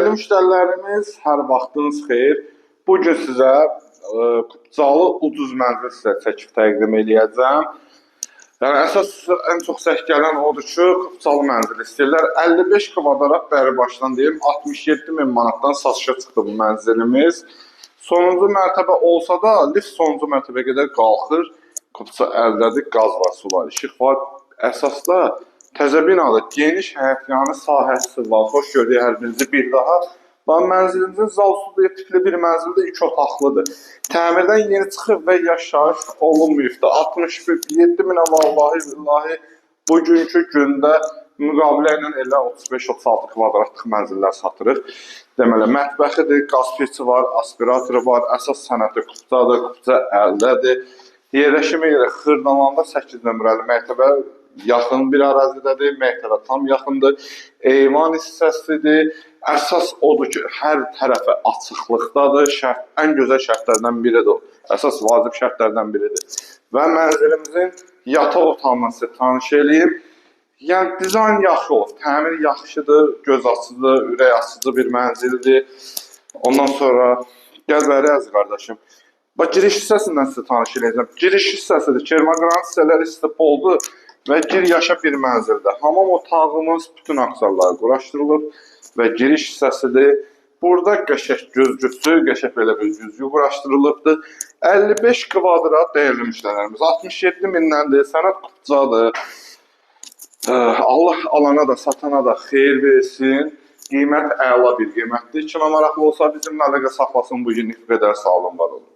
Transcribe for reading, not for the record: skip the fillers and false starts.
Dəyərli müştərilərimiz, hər vaxtınız xeyir. Bu gün sizə Qubcalı ucuz mənzil sizə çəkib təqdim eləyəcəm. Yəni əsas ən çox səs gələn odur ki, Qubcalı mənzil istəyirlər. 55 kvadrat bəri başdan deyim, 67.000 manatdan satışa çıxdı bu mənzilimiz. Sonuncu mərtəbə olsa da, lift sonuncu mərtəbəyə qədər qalxır. Qubca əldədir, qaz var, su var, işıq var. Əsasda təzə binada geniş həyətyanı sahəsi var. Xoş gördük hər birinizi bir daha. Mənzilimizin zal stüdiyo tipli bir mənzildə 2 otaqlıdır. Təmirdən yeni çıxıb və yaşayış olunmayıbdır. 67.000-ə vallahi bugünkü gündə müqavilə ilə elə 35-36 kvadratlıq mənzillər satırıq. Deməli, mətbəxidir, qaz peçi var, aspiratoru var, əsas sənəti Qubcadır, Qubca əldədir. Yerləşimə görə Xırdalanda 8 nömrəli məktəbə yaxın bir ərazidədir, məktəbə tam yaxındır, eyvan hissəsidir. Əsas odur ki, hər tərəfə açıqlıqdadır, ən gözəl şərtlərdən biridir o. Əsas vacib şərtlərdən biridir. Və mənzilimizin yataq otağından sizə tanış eləyim. Yəni, dizayn yaxşı olur, təmir yaxşıdır, göz açıcı, ürək açıcı bir mənzildir. Ondan sonra, gəl bəri əziz qardaşım. Bax, giriş hissəsindən sizə tanış eləyəcəm. Giriş hissəsidir, kermoqran hissələr istipoldur və gir yaşa bir mənzildə. Hamam otağımız bütün aksarları quraşdırılıb və giriş hissəsidir. Burada qəşək gözcüsü, qəşək belə bir güzgü quraşdırılıbdır. 55 kvadrat dəyərli müştərilərimiz. 67.000-dəndir, sənət Qubcadır. Allah alana da, satana da xeyir versin. Qiymət əla bir qiymətdir. Kimə maraqlı olsa bizimlə əlaqə saxlasın, bu günlük qədər sağ olun, var olun.